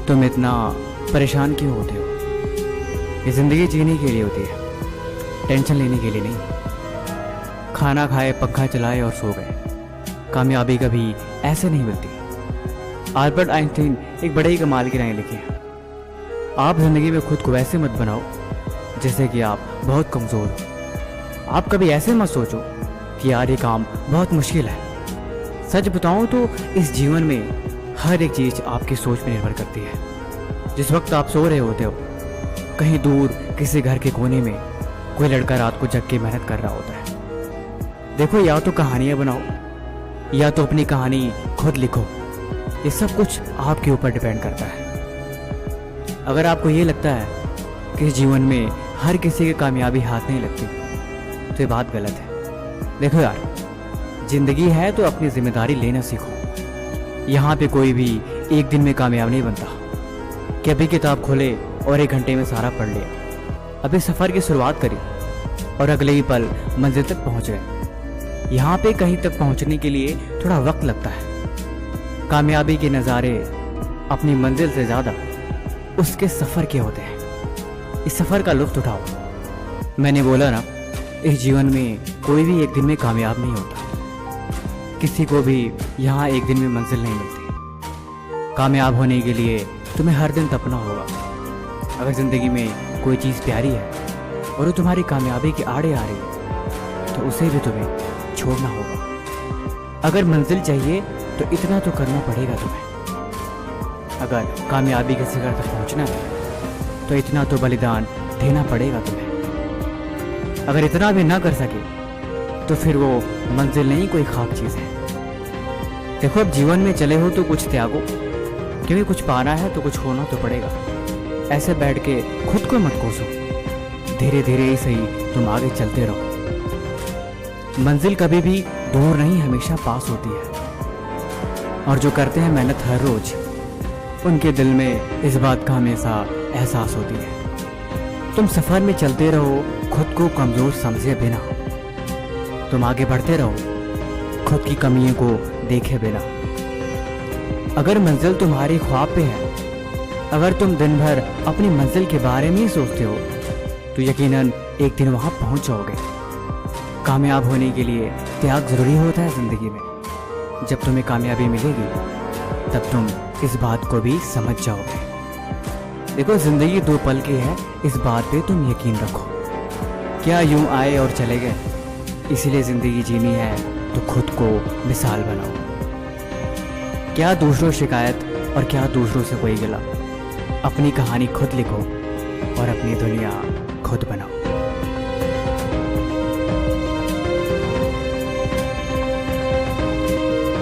तुम इतना परेशान क्यों होते हो? ये ज़िंदगी जीने के लिए होती है, टेंशन लेने के लिए नहीं। खाना खाए, पक्खा चलाए और सो गए। कामयाबी कभी ऐसे नहीं मिलती। अल्बर्ट आइंस्टीन एक बड़े ही कमाल की राय लिखी है, आप ज़िंदगी में खुद को वैसे मत बनाओ जैसे कि आप बहुत कमज़ोर हो। आप कभी ऐसे मत सोचो कि यार ये काम बहुत मुश्किल है। सच बताऊं तो इस जीवन में हर एक चीज़ आपकी सोच पर निर्भर करती है। जिस वक्त आप सो रहे होते हो, कहीं दूर किसी घर के कोने में कोई लड़का रात को जग के मेहनत कर रहा होता है। देखो, या तो कहानियाँ बनाओ या तो अपनी कहानी खुद लिखो। ये सब कुछ आपके ऊपर डिपेंड करता है। अगर आपको ये लगता है कि जीवन में हर किसी की कामयाबी हाथ नहीं लगती, तो ये बात गलत है। देखो यार, जिंदगी है तो अपनी जिम्मेदारी लेना सीखो। यहाँ पे कोई भी एक दिन में कामयाब नहीं बनता कि अभी किताब खोले और 1 घंटे में सारा पढ़ लिया। अभी सफ़र की शुरुआत करी और अगले ही पल मंजिल तक पहुँच गए। यहाँ पे कहीं तक पहुँचने के लिए थोड़ा वक्त लगता है। कामयाबी के नज़ारे अपनी मंजिल से ज़्यादा उसके सफ़र के होते हैं। इस सफ़र का लुत्फ़ उठाओ। मैंने बोला ना, इस जीवन में कोई भी एक दिन में कामयाब नहीं होता। किसी को भी यहाँ एक दिन में मंजिल नहीं मिलती। कामयाब होने के लिए तुम्हें हर दिन तपना होगा। अगर ज़िंदगी में कोई चीज़ प्यारी है और वो तुम्हारी कामयाबी के आड़े आ रही है, तो उसे भी तुम्हें छोड़ना होगा। अगर मंजिल चाहिए तो इतना तो करना पड़ेगा तुम्हें। अगर कामयाबी के शिखर तक पहुँचना है तो इतना तो बलिदान देना पड़ेगा तुम्हें। अगर इतना भी ना कर सके तो फिर वो मंजिल नहीं, कोई खाक चीज़ है। देखो, अब जीवन में चले हो तो कुछ त्यागो, क्योंकि कुछ पाना है तो कुछ होना तो पड़ेगा। ऐसे बैठ के खुद को मत कोसो। धीरे धीरे ही सही तुम आगे चलते रहो। मंजिल कभी भी दूर नहीं, हमेशा पास होती है। और जो करते हैं मेहनत हर रोज, उनके दिल में इस बात का हमेशा एहसास होती है। तुम सफ़र में चलते रहो, खुद को कमज़ोर समझे बिना। तुम आगे बढ़ते रहो, खुद की कमियों को देखे बिना। अगर मंजिल तुम्हारे ख्वाब पे है, अगर तुम दिन भर अपनी मंजिल के बारे में ही सोचते हो, तो यकीनन एक दिन वहाँ पहुँच जाओगे। कामयाब होने के लिए त्याग ज़रूरी होता है ज़िंदगी में। जब तुम्हें कामयाबी मिलेगी तब तुम इस बात को भी समझ जाओगे। देखो, ज़िंदगी 2 पल की है, इस बात पे तुम यकीन रखो। क्या यूं आए और चले गए? इसीलिए ज़िंदगी जीनी है तो खुद को मिसाल बनाओ। क्या दूसरों शिकायत और क्या दूसरों से कोई गिला। अपनी कहानी खुद लिखो और अपनी दुनिया खुद बनाओ।